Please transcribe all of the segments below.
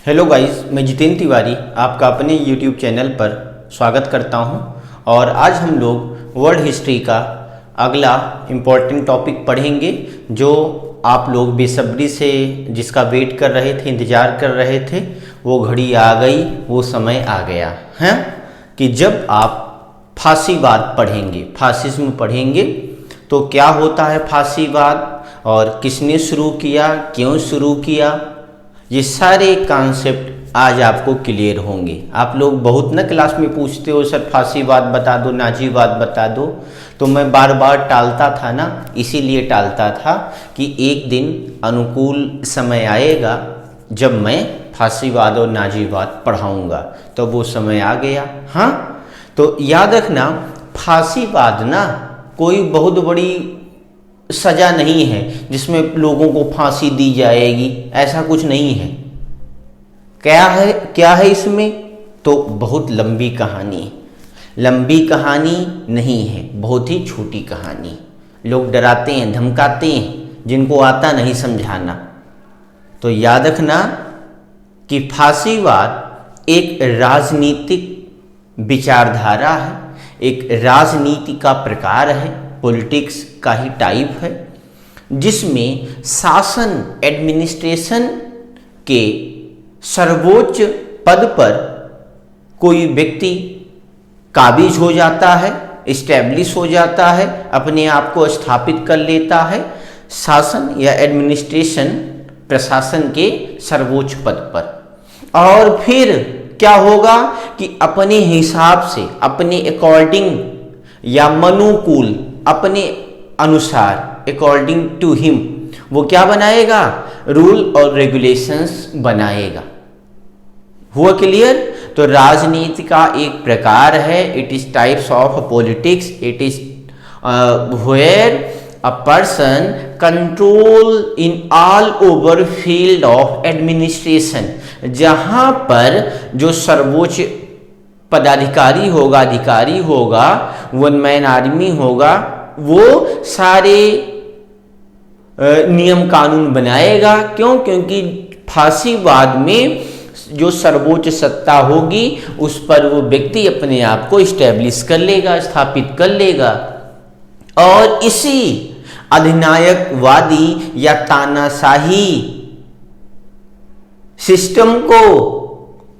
Hello guys, मैं जितेंद्र तिवारी आपका अपने यूट्यूब चैनल पर स्वागत करता हूं। और आज हम लोग वर्ल्ड हिस्ट्री का अगला इम्पोर्टेंट टॉपिक पढ़ेंगे, जो आप लोग बेसब्री से जिसका वेट कर रहे थे, इंतज़ार कर रहे थे। वो घड़ी आ गई, वो समय आ गया है कि जब आप फांसीवाद पढ़ेंगे, फासिज्म पढ़ेंगे। तो क्या होता है फांसीवाद और किसने शुरू किया, क्यों शुरू किया, ये सारे कॉन्सेप्ट आज आपको क्लियर होंगे। आप लोग बहुत ना क्लास में पूछते हो, सर फांसीवाद बता दो, नाजीवाद बता दो। तो मैं बार बार टालता था ना, इसीलिए टालता था कि एक दिन अनुकूल समय आएगा जब मैं फांसीवाद और नाजीवाद पढ़ाऊँगा। तो वो समय आ गया। हाँ, तो याद रखना, फांसीवाद ना कोई बहुत बड़ी सजा नहीं है जिसमें लोगों को फांसी दी जाएगी, ऐसा कुछ नहीं है। क्या है इसमें? तो बहुत लंबी कहानी है। लंबी कहानी नहीं है, बहुत ही छोटी कहानी। लोग डराते हैं, धमकाते हैं, जिनको आता नहीं समझाना। तो याद रखना कि फांसीवाद एक राजनीतिक विचारधारा है, एक राजनीति का प्रकार है, पॉलिटिक्स का ही टाइप है, जिसमें शासन, एडमिनिस्ट्रेशन के सर्वोच्च पद पर कोई व्यक्ति काबिज हो जाता है, इस्टेब्लिश हो जाता है, अपने आप को स्थापित कर लेता है शासन या एडमिनिस्ट्रेशन, प्रशासन के सर्वोच्च पद पर। और फिर क्या होगा कि अपने हिसाब से, अपने अकॉर्डिंग या मनुकूल, अपने अनुसार, अकॉर्डिंग टू हिम, वो क्या बनाएगा? रूल और रेगुलेशंस बनाएगा। हुआ क्लियर? तो राजनीति का एक प्रकार है, it is types of politics, it is where a person control in all over field of administration, जहां पर जो सर्वोच्च पदाधिकारी होगा, अधिकारी होगा, वन मैन आर्मी होगा, वो सारे नियम कानून बनाएगा। क्यों? क्योंकि फांसीवाद में जो सर्वोच्च सत्ता होगी उस पर वो व्यक्ति अपने आप को इस्टेब्लिश कर लेगा, स्थापित कर लेगा। और इसी अधिनायकवादी या तानाशाही सिस्टम को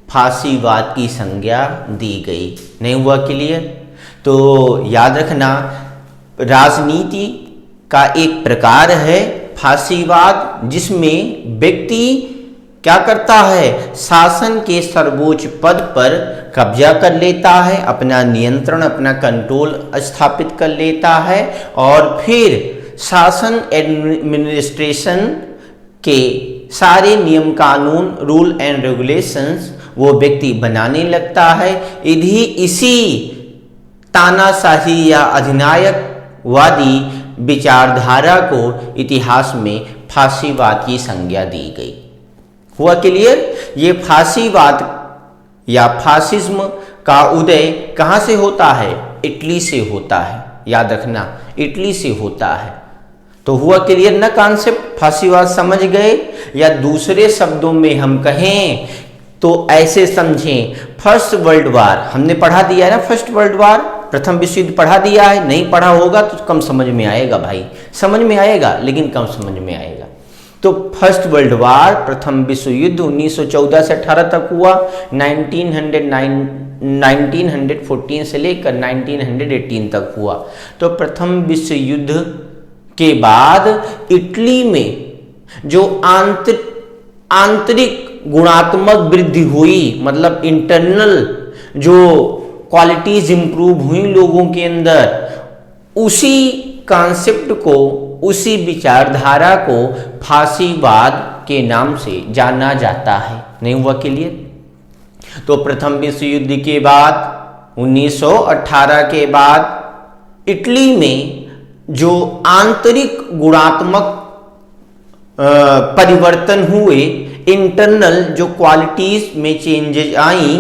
फांसीवाद की संज्ञा दी गई। नहीं हुआ क्लियर? तो याद रखना, राजनीति का एक प्रकार है फांसीवाद, जिसमें व्यक्ति क्या करता है? शासन के सर्वोच्च पद पर कब्जा कर लेता है, अपना नियंत्रण, अपना कंट्रोल स्थापित कर लेता है, और फिर शासन, एडमिनिस्ट्रेशन के सारे नियम कानून, रूल एंड रेगुलेशंस वो व्यक्ति बनाने लगता है। इसी तानाशाही या अधिनायकवादी विचारधारा को इतिहास में फांसीवाद की संज्ञा दी गई। हुआ क्लियर? ये फांसीवाद या फासिज्म का उदय कहाँ से होता है? इटली से होता है। याद रखना, इटली से होता है। तो हुआ क्लियर ना कॉन्सेप्ट? फांसीवाद समझ गए? या दूसरे शब्दों में हम कहें तो ऐसे समझें, फर्स्ट वर्ल्ड वार हमने पढ़ा दिया है ना, फर्स्ट वर्ल्ड वार, प्रथम विश्व युद्ध पढ़ा दिया है। नहीं पढ़ा होगा तो कम समझ में आएगा भाई, समझ में आएगा लेकिन कम समझ में आएगा। तो फर्स्ट वर्ल्ड वार, प्रथम विश्व युद्ध 1914 से 18 तक हुआ, 1914 से लेकर 1918 तक हुआ। तो प्रथम विश्व युद्ध के बाद इटली में जो आंतरिक गुणात्मक वृद्धि हुई, मतलब इंटरनल जो क्वालिटीज इंप्रूव हुई लोगों के अंदर, उसी कॉन्सेप्ट को, उसी विचारधारा को फांसीवाद के नाम से जाना जाता है। नहीं हुआ क्लियर? तो प्रथम विश्व युद्ध के बाद 1918 के बाद इटली में जो आंतरिक गुणात्मक परिवर्तन हुए, इंटरनल जो क्वालिटीज में चेंजेस आई,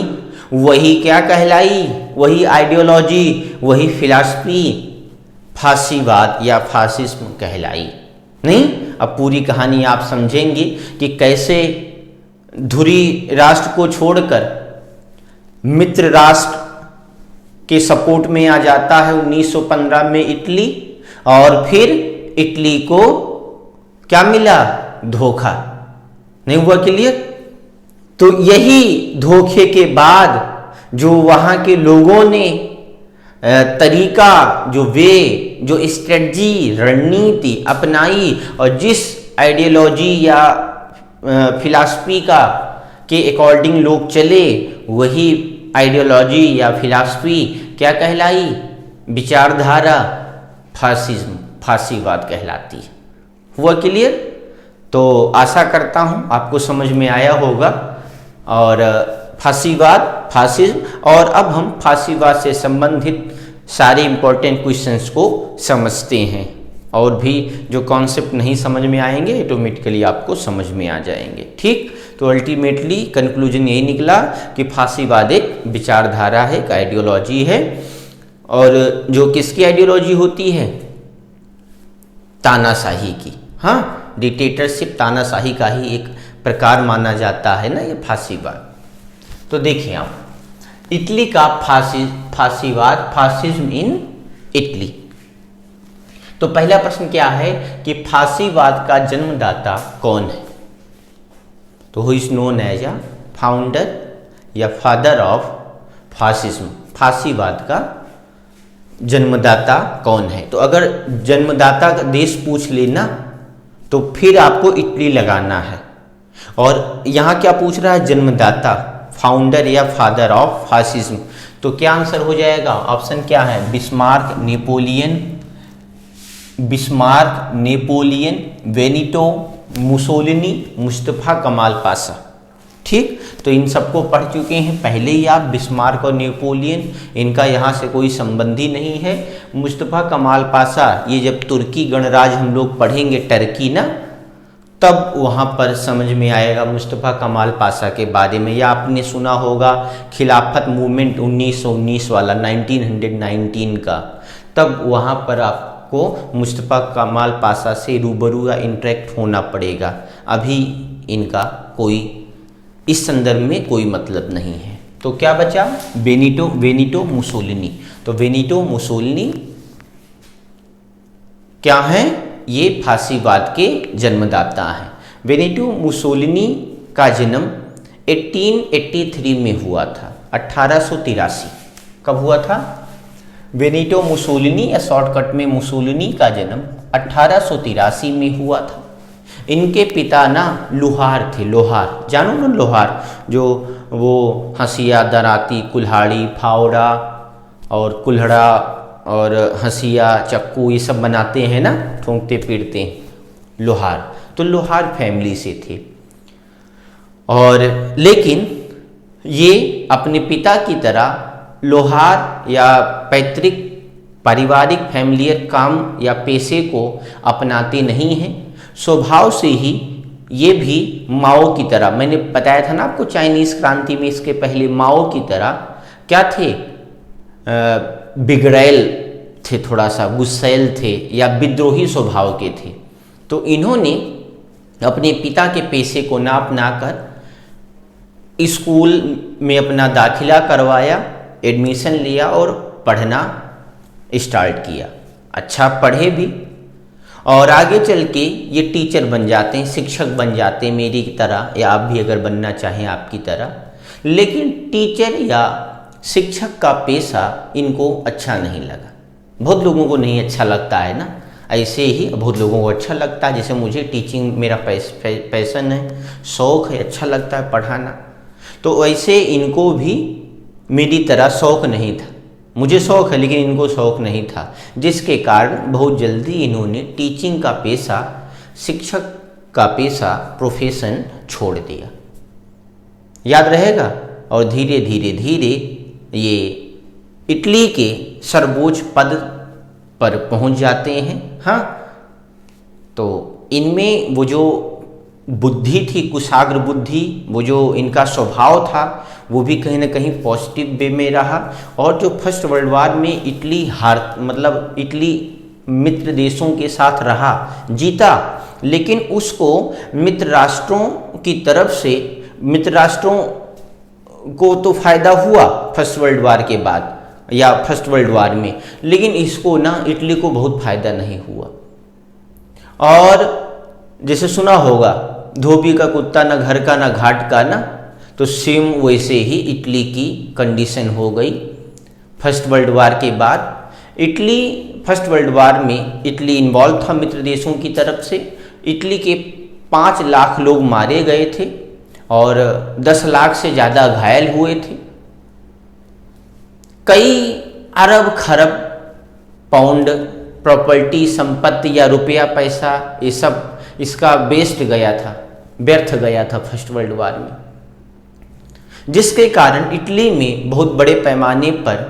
वही क्या कहलाई? वही आइडियोलॉजी, वही फिलॉसफी फांसीवाद या फासिज्म कहलाई। नहीं, अब पूरी कहानी आप समझेंगे कि कैसे धुरी राष्ट्र को छोड़कर मित्र राष्ट्र के सपोर्ट में आ जाता है 1915 में इटली, और फिर इटली को क्या मिला? धोखा। नहीं हुआ क्लियर? तो यही धोखे के बाद जो वहां के लोगों ने तरीका, जो स्ट्रेटजी, रणनीति अपनाई और जिस आइडियोलॉजी या फिलॉसफी के अकॉर्डिंग लोग चले, वही आइडियोलॉजी या फिलॉसफी क्या कहलाई? विचारधारा फासिज्म, फासीवाद कहलाती है। हुआ क्लियर? तो आशा करता हूं आपको समझ में आया होगा। और फासीवाद, फासिज्म, और अब हम फासीवाद से संबंधित सारे इंपॉर्टेंट क्वेश्चंस को समझते हैं, और भी जो कॉन्सेप्ट नहीं समझ में आएंगे ऑटोमेटिकली आपको समझ में आ जाएंगे। ठीक, तो अल्टीमेटली कंक्लूजन यही निकला कि फासीवाद एक विचारधारा है, एक आइडियोलॉजी है, और जो किसकी आइडियोलॉजी होती है? तानाशाही की। हाँ, डिक्टेटरशिप, तानाशाही का ही एक प्रकार माना जाता है ना ये फासीवाद। तो देखिए आप, इटली का फासीवाद, फासिज्म इन इटली। तो पहला प्रश्न क्या है कि फासीवाद का जन्मदाता कौन है? तो who is known as a founder या फादर ऑफ फासिज्म। फासीवाद का जन्मदाता कौन है? तो अगर जन्मदाता का देश पूछ लेना तो फिर आपको इटली लगाना है, और यहाँ क्या पूछ रहा है? जन्मदाता, फाउंडर या फादर ऑफ फासिज्म। तो क्या आंसर हो जाएगा? ऑप्शन क्या है? Bismarck, Napoleon, Benito Mussolini, Mustafa कमाल पाशा। ठीक, तो इन सबको पढ़ चुके हैं पहले ही आप, बिस्मार्क और नेपोलियन, इनका यहाँ से कोई संबंध ही नहीं है। मुस्तफा कमाल पाशा, ये जब तुर्की गणराज्य हम लोग पढ़ेंगे, टर्की ना, तब वहाँ पर समझ में आएगा मुस्तफा कमाल पाशा के बारे में। या आपने सुना होगा खिलाफत मूवमेंट 1919 वाला, 1919 का, तब वहाँ पर आपको मुस्तफा कमाल पाशा से रूबरू या इंटरेक्ट होना पड़ेगा। अभी इनका कोई इस संदर्भ में कोई मतलब नहीं है। तो क्या बचा? Benito Mussolini. तो बेनिटो मुसोलिनी क्या है? ये फासीवाद के जन्मदाता हैं। बेनिटो मुसोलिनी का जन्म 1883 में हुआ था, 1883। कब हुआ था? बेनिटो मुसोलिनी या शॉर्टकट में मुसोलिनी का जन्म 1883 में हुआ था। इनके पिता ना लोहार थे, लोहार जानो ना, लोहार जो वो हंसिया, दराती, कुल्हाड़ी, फावड़ा और कुल्हड़ा और हंसिया, चक्कू, ये सब बनाते हैं ना, ठोंकते पीटते हैं, लोहार। तो लोहार फैमिली से थे, और लेकिन ये अपने पिता की तरह लोहार या पैतृक पारिवारिक फैमिलियर काम या पेशे को अपनाते नहीं हैं। स्वभाव से ही ये भी माओ की तरह, मैंने बताया था ना आपको चाइनीज़ क्रांति में इसके पहले, माओ की तरह क्या थे? बिगड़ैल थे, थोड़ा सा गुस्सैल थे या विद्रोही स्वभाव के थे। तो इन्होंने अपने पिता के पेशे को ना अपना कर स्कूल में अपना दाखिला करवाया, एडमिशन लिया और पढ़ना स्टार्ट किया। अच्छा पढ़े भी, और आगे चल के ये टीचर बन जाते हैं, शिक्षक बन जाते हैं मेरी की तरह, या आप भी अगर बनना चाहें आपकी तरह। लेकिन टीचर या शिक्षक का पेशा इनको अच्छा नहीं लगा। बहुत लोगों को नहीं अच्छा लगता है ना, ऐसे ही बहुत लोगों को अच्छा लगता है। जैसे मुझे टीचिंग मेरा पैशन है, शौक़ है, अच्छा लगता है पढ़ाना। तो ऐसे इनको भी मेरी तरह शौक़ नहीं था। मुझे शौक़ है लेकिन इनको शौक़ नहीं था, जिसके कारण बहुत जल्दी इन्होंने टीचिंग का पेशा, शिक्षक का पेशा, प्रोफेशन छोड़ दिया। याद रहेगा। और धीरे धीरे धीरे ये इटली के सर्वोच्च पद पर पहुंच जाते हैं। हाँ, तो इनमें वो जो बुद्धि थी, कुशाग्र बुद्धि, वो जो इनका स्वभाव था, वो भी कहीं ना कहीं पॉजिटिव वे में रहा। और जो फर्स्ट वर्ल्ड वार में इटली इटली मित्र देशों के साथ रहा, जीता, लेकिन उसको मित्र राष्ट्रों की तरफ से मित्र राष्ट्रों को तो फायदा हुआ फर्स्ट वर्ल्ड वार के बाद या फर्स्ट वर्ल्ड वार में, लेकिन इसको ना इटली को बहुत फायदा नहीं हुआ। और जैसे सुना होगा, धोबी का कुत्ता ना घर का ना घाट का ना, तो सेम वैसे ही इटली की कंडीशन हो गई फर्स्ट वर्ल्ड वार के बाद। इटली फर्स्ट वर्ल्ड वार में इटली इन्वॉल्व था मित्र देशों की तरफ से। इटली के 5 लाख लोग मारे गए थे और 10 लाख से ज़्यादा घायल हुए थे। कई अरब खरब पाउंड प्रॉपर्टी, संपत्ति या रुपया पैसा, ये सब इसका वेस्ट गया था, व्यर्थ गया था फर्स्ट वर्ल्ड वार में, जिसके कारण इटली में बहुत बड़े पैमाने पर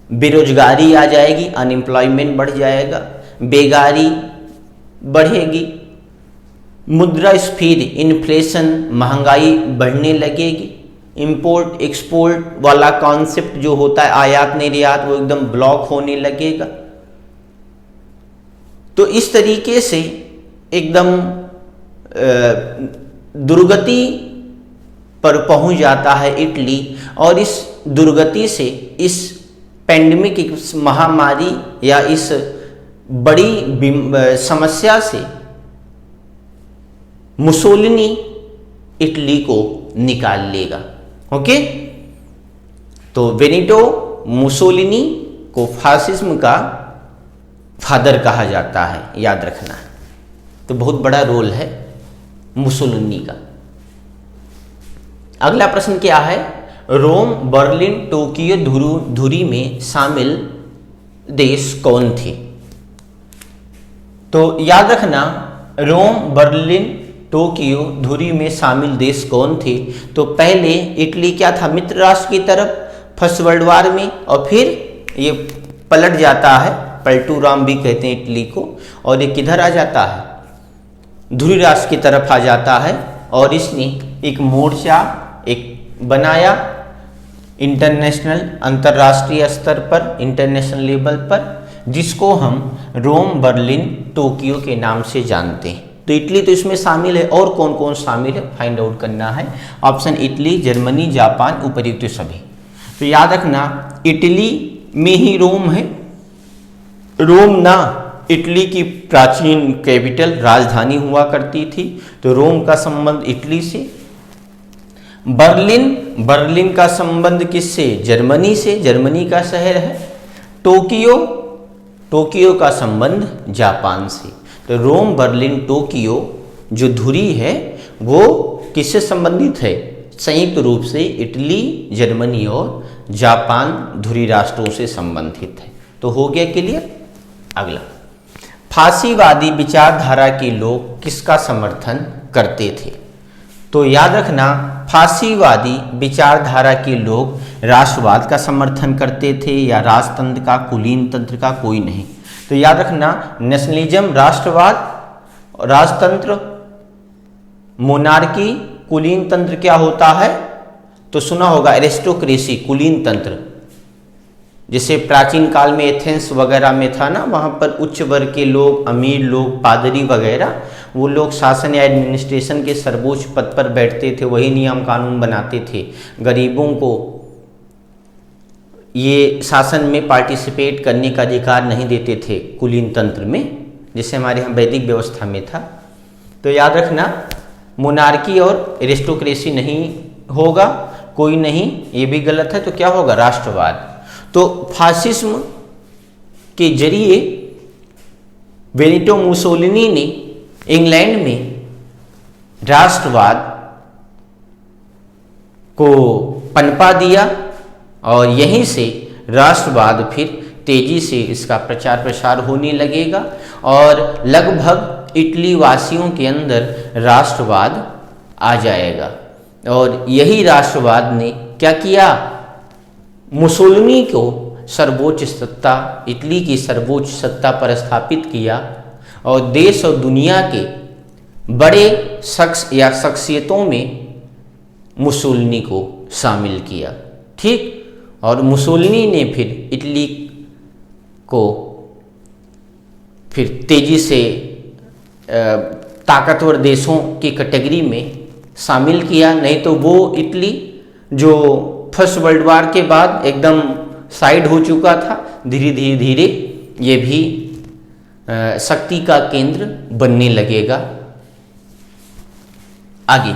बेरोजगारी आ जाएगी, अनएम्प्लॉयमेंट बढ़ जाएगा, बेगारी बढ़ेगी, मुद्रास्फीति इन्फ्लेशन महंगाई बढ़ने लगेगी, इंपोर्ट एक्सपोर्ट वाला कॉन्सेप्ट जो होता है आयात निर्यात वो एकदम ब्लॉक होने लगेगा। तो इस तरीके से एकदम दुर्गति पर पहुंच जाता है इटली, और इस दुर्गति से, इस पैंडेमिक, इस महामारी या इस बड़ी समस्या से मुसोलिनी इटली को निकाल लेगा। ओके, तो बेनिटो मुसोलिनी को फासिज्म का फादर कहा जाता है, याद रखना। तो बहुत बड़ा रोल है मुसोलिनी का। अगला प्रश्न क्या है? रोम, बर्लिन, टोक्यो धुरी में शामिल देश कौन थे? तो याद रखना, रोम, बर्लिन, टोक्यो धुरी में शामिल देश कौन थे? तो पहले इटली क्या था? मित्र राष्ट्र की तरफ फर्स्ट वर्ल्ड वार में, और फिर ये पलट जाता है, पलटूराम भी कहते हैं इटली को, और ये किधर आ जाता है? धुरी राष्ट्र की तरफ आ जाता है। और इसने एक मोर्चा एक बनाया इंटरनेशनल, अंतर्राष्ट्रीय स्तर पर, इंटरनेशनल लेवल पर, जिसको हम रोम, बर्लिन, टोक्यो के नाम से जानते हैं। तो इटली तो इसमें शामिल है, और कौन कौन शामिल है फाइंड आउट करना है। ऑप्शन इटली, जर्मनी, जापान, उपर्युक्त सभी। तो याद रखना, इटली में ही रोम है। रोम ना इटली की प्राचीन कैपिटल, राजधानी हुआ करती थी, तो रोम का संबंध इटली से। बर्लिन का संबंध किससे? जर्मनी से, जर्मनी का शहर है। टोक्यो का संबंध जापान से। तो रोम, बर्लिन, टोक्यो जो धुरी है वो किससे संबंधित है? संयुक्त रूप से इटली, जर्मनी और जापान धुरी राष्ट्रों से संबंधित है। तो हो गया क्लियर। अगला, फासीवादी विचारधारा के लोग किसका समर्थन करते थे? तो याद रखना, फासीवादी विचारधारा के लोग राष्ट्रवाद का समर्थन करते थे, या राजतंत्र का, कुलीन तंत्र का, कोई नहीं। तो याद रखना, नेशनलिज्म राष्ट्रवाद, राजतंत्र मोनार्की, कुलीन तंत्र क्या होता है? तो सुना होगा एरिस्टोक्रेसी, कुलीन तंत्र, जिसे प्राचीन काल में एथेंस वगैरह में था ना, वहाँ पर उच्च वर्ग के लोग, अमीर लोग, पादरी वगैरह, वो लोग शासन या एडमिनिस्ट्रेशन के सर्वोच्च पद पर बैठते थे, वही नियम कानून बनाते थे। गरीबों को ये शासन में पार्टिसिपेट करने का अधिकार नहीं देते थे कुलीन तंत्र में, जैसे हमारे यहाँ वैदिक व्यवस्था में था। तो याद रखना, मोनार्की और एरिस्टोक्रेसी नहीं होगा, कोई नहीं, ये भी गलत है। तो क्या होगा? राष्ट्रवाद। तो फासिज्म के जरिए बेनिटो मुसोलिनी ने इंग्लैंड में राष्ट्रवाद को पनपा दिया, और यहीं से राष्ट्रवाद फिर तेजी से इसका प्रचार प्रसार होने लगेगा, और लगभग इटली वासियों के अंदर राष्ट्रवाद आ जाएगा। और यही राष्ट्रवाद ने क्या किया? मुसोलिनी को सर्वोच्च सत्ता, इटली की सर्वोच्च सत्ता पर स्थापित किया, और देश और दुनिया के बड़े शख्स या शख्सियतों में मुसोलिनी को शामिल किया। ठीक, और मुसोलिनी ने फिर इटली को फिर तेजी से ताकतवर देशों की कैटेगरी में शामिल किया, नहीं तो वो इटली जो फर्स्ट वर्ल्ड वार के बाद एकदम साइड हो चुका था, धीरे धीरे धीरे ये भी शक्ति का केंद्र बनने लगेगा। आगे,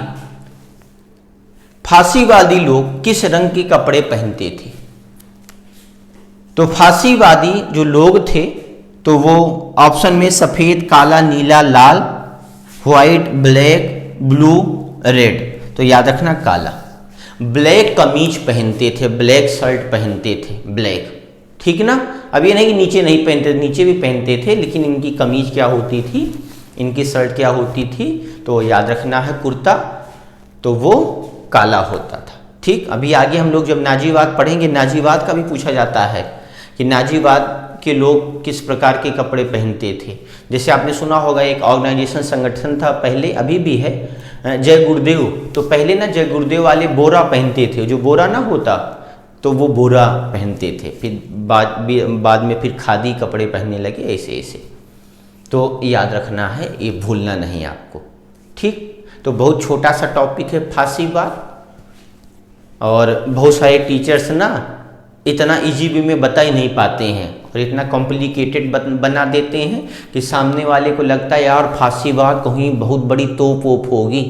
फांसीवादी लोग किस रंग के कपड़े पहनते थे? तो फांसीवादी जो लोग थे तो वो ऑप्शन में सफेद, काला, नीला, लाल, व्हाइट, ब्लैक, ब्लू, रेड। तो याद रखना काला। ब्लैक कमीज पहनते थे, ब्लैक शर्ट पहनते थे, ब्लैक, ठीक ना। अब ये नहीं कि नीचे नहीं पहनते, नीचे भी पहनते थे, लेकिन इनकी कमीज क्या होती थी, इनकी शर्ट क्या होती थी, तो याद रखना है कुर्ता, तो वो काला होता था। ठीक, अभी आगे हम लोग जब नाजीवाद पढ़ेंगे, नाजीवाद का भी पूछा जाता है कि नाजीवाद के लोग किस प्रकार के कपड़े पहनते थे। जैसे आपने सुना होगा एक ऑर्गेनाइजेशन, संगठन था पहले, अभी भी है, जय गुरुदेव। तो पहले ना जय गुरुदेव वाले बोरा पहनते थे, जो बोरा ना होता तो वो बोरा पहनते थे, फिर बाद में फिर खादी कपड़े पहनने लगे, ऐसे ऐसे। तो याद रखना है, ये भूलना नहीं आपको। ठीक, तो बहुत छोटा सा टॉपिक है फांसीवाद, और बहुत सारे टीचर्स ना इतना इजी वे में बता ही नहीं पाते हैं और इतना कॉम्प्लिकेटेड बना देते हैं कि सामने वाले को लगता है यार फांसीवाद कहीं बहुत बड़ी तोप वोप होगी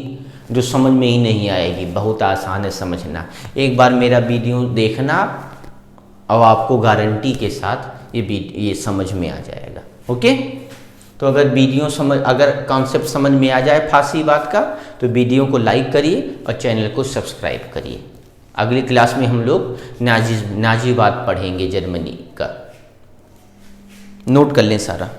जो समझ में ही नहीं आएगी। बहुत आसान है समझना, एक बार मेरा वीडियो देखना और आपको गारंटी के साथ ये समझ में आ जाएगा। ओके, तो अगर कॉन्सेप्ट समझ में आ जाए फांसीवाद का, तो वीडियो को लाइक करिए और चैनल को सब्सक्राइब करिए। अगली क्लास में हम लोग नाजीवाद पढ़ेंगे, जर्मनी का। नोट कर लें सारा।